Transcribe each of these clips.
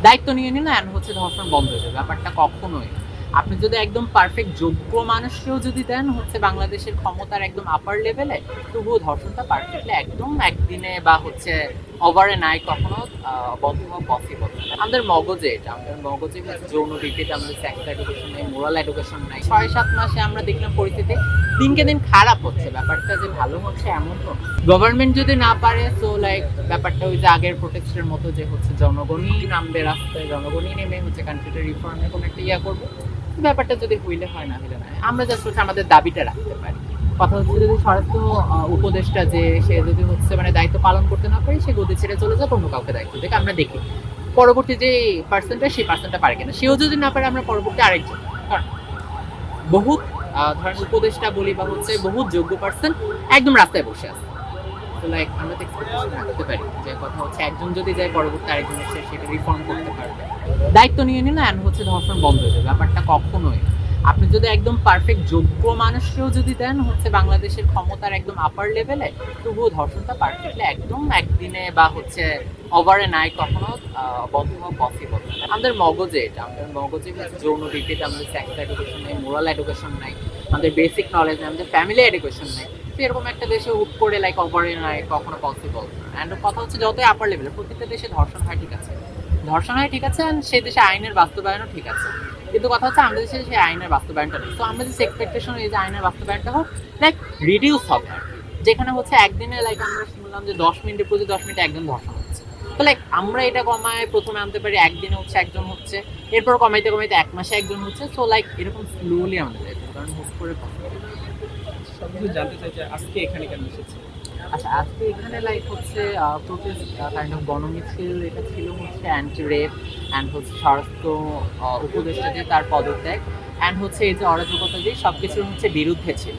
দায়িত্ব নিয়ে নিল অ্যান্ড হচ্ছে ধর্ষণ বন্ধ হয়ে যাবে। ব্যাপারটা কখনোই না। আপনি যদি একদম পারফেক্ট যোগ্য মানুষকেও যদি দেন হচ্ছে বাংলাদেশের ক্ষমতার একদম আপার লেভেলে, তবুও ধর্ষণটা পারফেক্টলি একদম একদিনে বা হচ্ছে ওভার এ নাইট কখনো বন্ধ হওয়া পসিবল না। আমাদের মগজে এটা, আমাদের মগজে হচ্ছে যৌন ভিত্তিতে আমাদের সেক্স এডুকেশন নেই, মোরাল এডুকেশন নাই। ৬-৭ মাসে আমরা দেখলাম পরিস্থিতি দিনকে দিন খারাপ হচ্ছে। ব্যাপারটা যে ভালো হচ্ছে এমন তো। গভর্নমেন্ট যদি না পারে সো লাইক ব্যাপারটা ওই যে আগের প্রোটেস্টের মতো যে হচ্ছে জনগণই নামবে রাস্তায়, জনগণই নেমে হচ্ছে কান্ট্রিটা রিফর্মে কোনো একটা ইয়া করবো। ব্যাপারটা যদি হইলে হয় না হইলে না হয়। আমরা জাস্ট হচ্ছে আমাদের দাবিটা রাখতে পারি। কথা হচ্ছে যদি স্বরাষ্ট্র উপদেষ্টা যে সে যদি হচ্ছে মানে দায়িত্ব পালন করতে না পারে, সে গদি ছেড়ে চলে যাক, অন্য কাউকে দায়িত্ব দেখ, আমরা দেখি পরবর্তী যে পার্সনটা সেই পার্সনটা পারে কিনা। সেও যদি না পারে আমরা পরবর্তী আরেকজন, কারণ বহুত ধরেন উপদেষ্টা বলি বা হচ্ছে বহুত যোগ্য পার্সন একদম রাস্তায় বসে আছে। তো লাইক আমরা তো এক্সপেকটেশন রাখতে পারি যে কথা হচ্ছে একজন যদি যায় পরবর্তী আরেকজন এসে সেটা রিফর্ম করতে পারবে। দায়িত্ব নিয়ে নিল অ্যান্ড হচ্ছে ধর্ষণ বন্ধ হয়ে যাবে। ব্যাপারটা কখনোই না। আপনি যদি একদম পারফেক্ট যোগ্য মানুষকেও যদি দেন হচ্ছে বাংলাদেশের ক্ষমতার একদম আপার লেভেলে, তবুও ধর্ষণটা পারফেক্টলি একদম একদিনে বা হচ্ছে ওভার এ নাইট কখনো বন্ধ হওয়া পসিবল না। আমাদের মগজে এটা, আমাদের মগজে হচ্ছে যৌন ভিত্তিতে আমাদের সেক্স এডুকেশন নেই, মোরাল এডুকেশন নাই, আমাদের বেসিক নলেজ নেই, আমাদের ফ্যামিলি এডুকেশন নেই। তো এরকম একটা দেশে হুট করে লাইক ওভার এ নাইট কখনো পসিবল না। অ্যান্ড কথা হচ্ছে যতই আপার লেভেলে প্রত্যেকটা দেশে ধর্ষণ হয় ঠিক আছে, ধর্ষণ হয় ঠিক আছে, and সেই দেশে আইনের বাস্তবায়নও ঠিক আছে। কিন্তু কথা হচ্ছে আমাদের দেশে সেই আইনের বাস্তবায়নটা নেই। তো আমরা যে এক্সপেকটেশন এই যে আইনের বাস্তবায়নটা হোক, লাইক রিডিউস হবে আর কি। যেখানে হচ্ছে একদিনে লাইক আমরা শুনলাম যে 10 মিনিটে প্রতি 10 মিনিটে একজন ধর্ষণ হচ্ছে। তো লাইক আমরা এটা কমায় প্রথমে আনতে পারি একদিনে হচ্ছে একজন হচ্ছে, এরপর কমাইতে কমাইতে 1 মাসে একজন হচ্ছে। সো লাইক এরকম স্লোলি আমাদের যাইতে, কারণ হুট করে possible না। সবকিছু জানতে চাই যে আজকে এখানে কেন এসেছে। আচ্ছা, আজকে এখানে লাইক হচ্ছে প্রোটেস্ট কাইন্ড অফ গণমিছিল এটা ছিল হচ্ছে অ্যান্টি রেপ অ্যান্ড হচ্ছে স্বরাষ্ট্র উপদেষ্টা যে তার পদত্যাগ অ্যান্ড হচ্ছে এই যে অরাজকতা যে সবকিছুর হচ্ছে বিরুদ্ধে ছিল,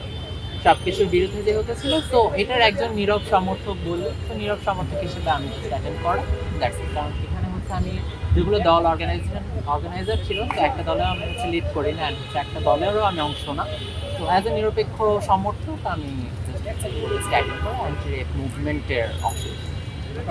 সবকিছুর বিরুদ্ধে যে হতে ছিল। তো এটার একজন নীরব সমর্থক বললো, তো নীরব সমর্থক হিসেবে আমি অ্যাটেন্ড করা, দ্যাটস ইট। কারণ এখানে হচ্ছে আমি যেগুলো দল অর্গানাইজার ছিল, তো একটা দলেও আমি হচ্ছে লিড করি না অ্যান্ড হচ্ছে একটা দলেরও আমি অংশ না। তো অ্যাজ এ নিরপেক্ষ সমর্থক আমি জাস্ট অ্যাটেন্ড করে অ্যান্টি রেপ মুভমেন্টের অংশ।